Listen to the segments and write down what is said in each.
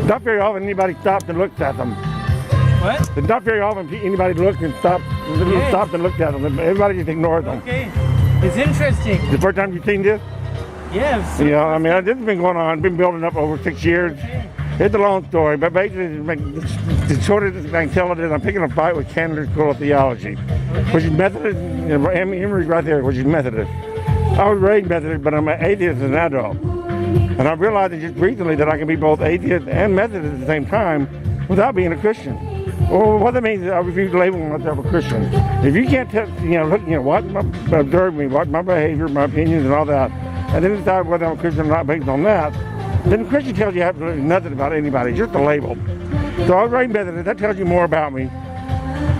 Not very often anybody stopped and looked at them. What? Not very often anybody looked and stopped and looked at them. Everybody just ignored them. Okay. It's interesting. The first time you seen this? Yes. Yeah, I mean, this has been going on, been building up over 6 years. Okay. It's a long story, but basically, the shortest I can tell it is I'm picking a fight with Canada School of Theology, which is Methodist. Emory's right there, which is Methodist. I was raised Methodist, but I'm an atheist as an adult. And I realized just recently that I can be both atheist and Methodist at the same time without being a Christian. Well, what that means is I refuse to label myself a Christian. If you can't tell, observe me, watch my behavior, my opinions, and all that, and then decide whether I'm a Christian or not based on that, then the Christian tells you absolutely nothing about anybody, just a label. So I was raised Methodist. That tells you more about me.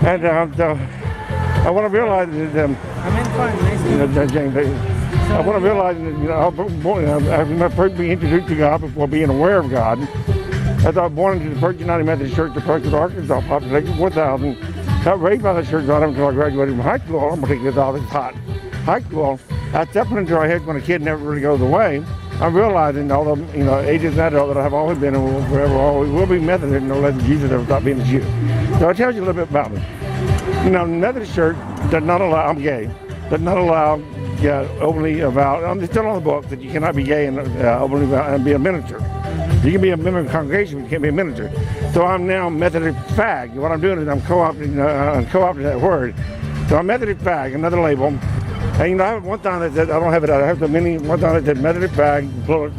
And so I want to realize that I'm in fine. Nice to meet you. James. I want to realize that I was first being introduced to God before being aware of God. As I was born into the First United Methodist Church of Perkins, Arkansas, population 4,000. Got raised by the church right up until I graduated from high school. I'm going to take this off, it's hot. High school, I stepped into our heads when a kid never really goes away. I'm realizing, although, ages and adult, that I have always been and will forever always will be Methodist unless Jesus ever stopped being a Jew. So it tells you a little bit about me. The Methodist Church does not allow, I'm gay, does not allow openly avowed. I'm still on the book that you cannot be gay and openly avowed and be a minister. You can be a member of the congregation, but you can't be a minister. So I'm now Methodist fag. What I'm doing is I'm co-opting that word. So I'm Methodist fag, another label. And I have one time that said, I don't have it out, I have the mini, one time that said Methodist fag,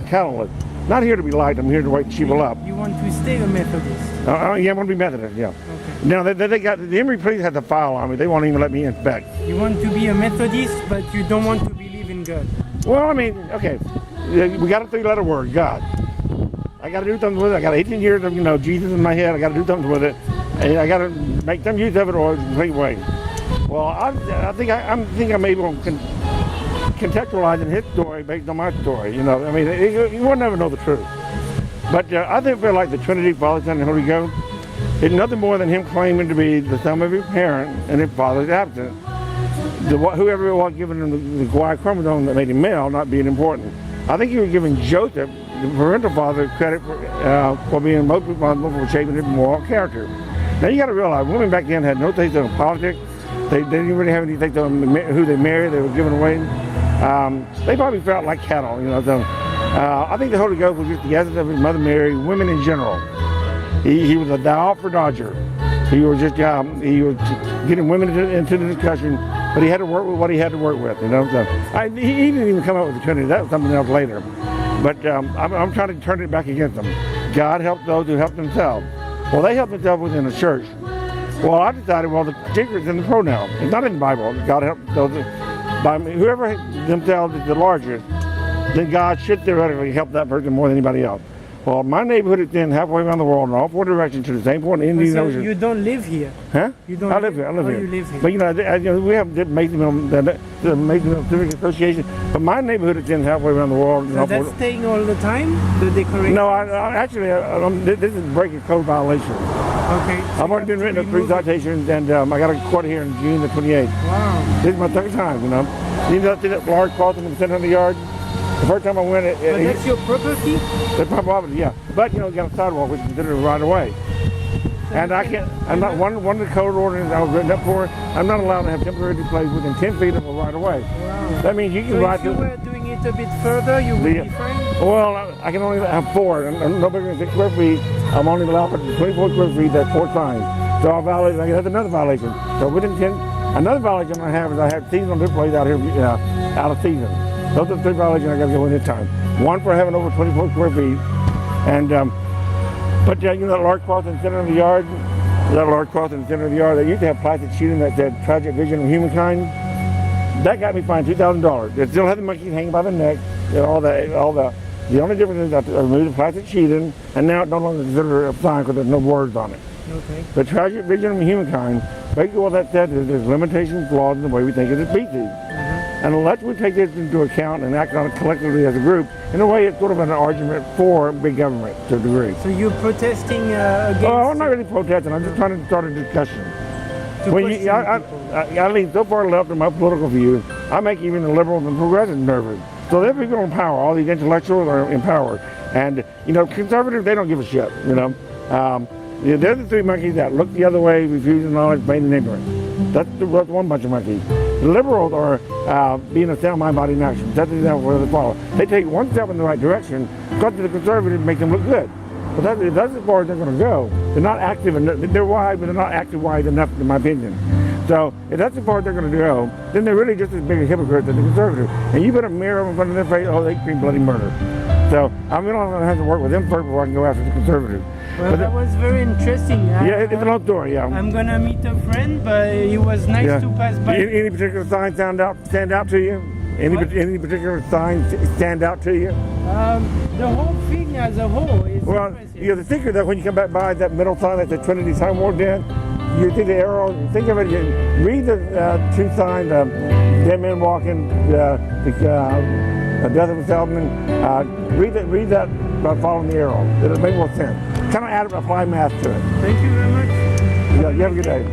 catalyst. Not here to be liked, I'm here to wake people up. You want to stay a Methodist? Yeah, I want to be Methodist, yeah. Okay. Now, they got, the Emory police has a file on me, they won't even let me inspect. You want to be a Methodist, but you don't want to believe in God? Well, I mean, okay, we got a three-letter word, God. I got to do something with it. I got 18 years of, Jesus in my head, I got to do something with it. And I got to make some use of it or it's a complete waste. Well, I think I'm able to contextualize his story based on my story. You will never know the truth. But I feel like the Trinity, Father, Son, and Holy Ghost is nothing more than him claiming to be the son of his parent and his father's absent. Whoever it was giving him the Y chromosome that made him male, not being important. I think he was giving Joseph, the parental father, credit for being most responsible for shaping his moral character. Now you got to realize, women back then had no taste in politics. They didn't really have any taste on who they married. They were given away. They probably felt like cattle, So I think the Holy Ghost was just the essence of his mother Mary, women in general. He was a thou for dodger. He was just he was getting women into the discussion, but he had to work with what he had to work with. So he didn't even come up with the Trinity. That was something else later. But I'm trying to turn it back against them. God helped those who helped themselves. Well, they helped themselves within the church. Well, I decided, the secret's in the pronoun. It's not in the Bible. God helped those by whoever themselves is the largest, then God should theoretically help that person more than anybody else. Well, my neighborhood is then halfway around the world in all four directions to the same point in the Indian Ocean. You don't live here? Huh? You don't I live here. You live here. But we have the Masonville Civic Association. But my neighborhood is then halfway around the world. So that's staying all the time? The decoration? No, this is breaking code violation. Okay. So I've already been written up 3 citations, and I got a court here in June the 28th. Wow. This is my 3rd time, You see that large cross in the center of the yard? The first time I went, but that's your property? That's my property, yeah. But you got a sidewalk, which is considered a right of way. And I can't. I'm not one of the code ordinances I was written up for. I'm not allowed to have temporary displays within 10 feet of a right of way. Wow. That means you can ride. If you were doing it a bit further, you would be fine. Well, I can only have 4. I'm no bigger than 6 square feet. I'm only allowed for 24 square feet. That's 4 signs. So I violated. That's another violation. So within 10, another violation I have is I have seasonal displays out here out of season. Those are the 3 violations I got to go in this time. 1 for having over 24 square feet, and but that large cross in the center of the yard, they used to have plastic sheeting that said "Tragic Vision of Humankind." That got me fined $2,000. It still had the monkeys hanging by the neck, all that. The only difference is I removed the plastic sheeting, and now it's no longer considered a sign because there's no words on it. Okay. The Tragic Vision of Humankind, basically what that says is there's limitations, flaws in the way we think of the species. And unless we take this into account and act on it collectively as a group, in a way it's sort of an argument for big government to a degree. So you're protesting against... Oh, I'm not really protesting, I'm just trying to start a discussion. I lean so far left in my political views, I make even the liberals and progressives nervous. So they're people in power, all these intellectuals are empowered. And, conservative, they don't give a shit, they're the three monkeys that look the other way, refusing knowledge, plain and ignorant. That's one bunch of monkeys. The liberals are being a sound mind, body, and action. That's the example where they follow. They take one step in the right direction, go to the conservative, make them look good. But that's as far as they're going to go. They're not active enough. They're wide, but they're not active wide enough, in my opinion. So if that's as far as they're going to go, then they're really just as big a hypocrite as the conservative. And you put a mirror in front of their face, oh, they scream bloody murder. So I'm going to have to work with them first before I can go after the conservative. Well, that was very interesting. Yeah, it's a long story, yeah. I'm going to meet a friend, but it was nice to pass by. Any particular sign stand out to you? Any particular sign stand out to you? The whole thing as a whole is impressive. The secret that when you come back by that middle sign that the Trinity sign wore in, you see the arrow, think of it, read the two signs, dead man walking, the death of a salesman, read that by following the arrow. It'll make more sense. Kind of apply math to it. Thank you very much. Yeah, you have a good day.